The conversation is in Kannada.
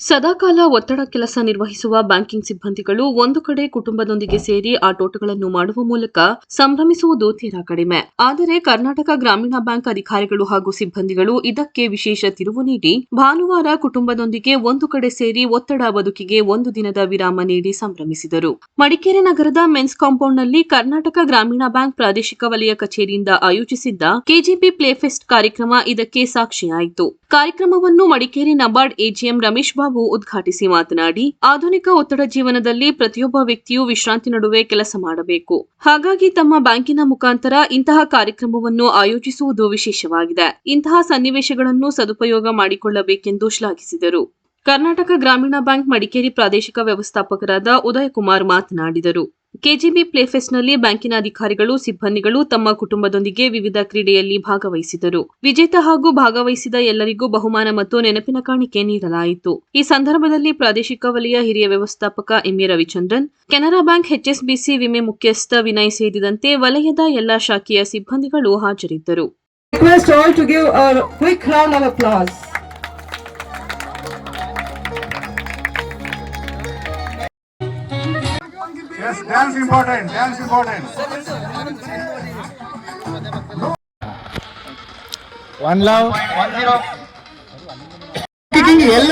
ಸದಾಕಾಲ ಒತ್ತಡ ಕೆಲಸ ನಿರ್ವಹಿಸುವ ಬ್ಯಾಂಕಿಂಗ್ ಸಿಬ್ಬಂದಿಗಳು ಒಂದು ಕಡೆ ಕುಟುಂಬದೊಂದಿಗೆ ಸೇರಿ ಆಟೋಟಗಳನ್ನು ಮಾಡುವ ಮೂಲಕ ಸಂಭ್ರಮಿಸುವುದು ತೀರಾ ಕಡಿಮೆ. ಆದರೆ ಕರ್ನಾಟಕ ಗ್ರಾಮೀಣ ಬ್ಯಾಂಕ್ ಅಧಿಕಾರಿಗಳು ಹಾಗೂ ಸಿಬ್ಬಂದಿಗಳು ಇದಕ್ಕೆ ವಿಶೇಷ ತಿರುವು ನೀಡಿ ಭಾನುವಾರ ಕುಟುಂಬದೊಂದಿಗೆ ಒಂದು ಕಡೆ ಸೇರಿ ಒತ್ತಡ ಬದುಕಿಗೆ ಒಂದು ದಿನದ ವಿರಾಮ ನೀಡಿ ಸಂಭ್ರಮಿಸಿದರು. ಮಡಿಕೇರಿ ನಗರದ ಮೆನ್ಸ್ ಕಾಂಪೌಂಡ್ನಲ್ಲಿ ಕರ್ನಾಟಕ ಗ್ರಾಮೀಣ ಬ್ಯಾಂಕ್ ಪ್ರಾದೇಶಿಕ ವಲಯ ಕಚೇರಿಯಿಂದ ಆಯೋಜಿಸಿದ್ದ ಕೆಜಿಬಿ ಪ್ಲೇಫೆಸ್ಟ್ ಕಾರ್ಯಕ್ರಮ ಇದಕ್ಕೆ ಸಾಕ್ಷಿಯಾಯಿತು. ಕಾರ್ಯಕ್ರಮವನ್ನು ಮಡಿಕೇರಿ ನಬಾರ್ಡ್ ಎಜಿಎಂ ರಮೇಶ್ ಬಾಬು ಉದ್ಘಾಟಿಸಿ ಮಾತನಾಡಿ, ಆಧುನಿಕ ಒತ್ತಡ ಜೀವನದಲ್ಲಿ ಪ್ರತಿಯೊಬ್ಬ ವ್ಯಕ್ತಿಯೂ ವಿಶ್ರಾಂತಿ ನಡುವೆ ಕೆಲಸ ಮಾಡಬೇಕು. ಹಾಗಾಗಿ ತಮ್ಮ ಬ್ಯಾಂಕಿನ ಮುಖಾಂತರ ಇಂತಹ ಕಾರ್ಯಕ್ರಮವನ್ನು ಆಯೋಜಿಸುವುದು ವಿಶೇಷವಾಗಿದೆ. ಇಂತಹ ಸನ್ನಿವೇಶಗಳನ್ನು ಸದುಪಯೋಗ ಮಾಡಿಕೊಳ್ಳಬೇಕೆಂದು ಶ್ಲಾಘಿಸಿದರು. ಕರ್ನಾಟಕ ಗ್ರಾಮೀಣ ಬ್ಯಾಂಕ್ ಮಡಿಕೇರಿ ಪ್ರಾದೇಶಿಕ ವ್ಯವಸ್ಥಾಪಕರಾದ ಉದಯ್ ಕುಮಾರ್ ಮಾತನಾಡಿದರು. ಕೆಜಿಬಿ ಪ್ಲೇಫೆಸ್ಟ್ನಲ್ಲಿ ಬ್ಯಾಂಕಿನ ಅಧಿಕಾರಿಗಳು, ಸಿಬ್ಬಂದಿಗಳು ತಮ್ಮ ಕುಟುಂಬದೊಂದಿಗೆ ವಿವಿಧ ಕ್ರೀಡೆಯಲ್ಲಿ ಭಾಗವಹಿಸಿದರು. ವಿಜೇತ ಹಾಗೂ ಭಾಗವಹಿಸಿದ ಎಲ್ಲರಿಗೂ ಬಹುಮಾನ ಮತ್ತು ನೆನಪಿನ ಕಾಣಿಕೆ ನೀಡಲಾಯಿತು. ಈ ಸಂದರ್ಭದಲ್ಲಿ ಪ್ರಾದೇಶಿಕ ವಲಯ ಹಿರಿಯ ವ್ಯವಸ್ಥಾಪಕ MA Ravichandran, Canara bank HSBC ವಿಮೆ ಮುಖ್ಯಸ್ಥ ವಿನಯ್ ಸೇರಿದಂತೆ ವಲಯದ ಎಲ್ಲಾ ಶಾಖೆಯ ಸಿಬ್ಬಂದಿಗಳು ಹಾಜರಿದ್ದರು. Yes, dance important, dance important. One love, 1-0. Kicking L.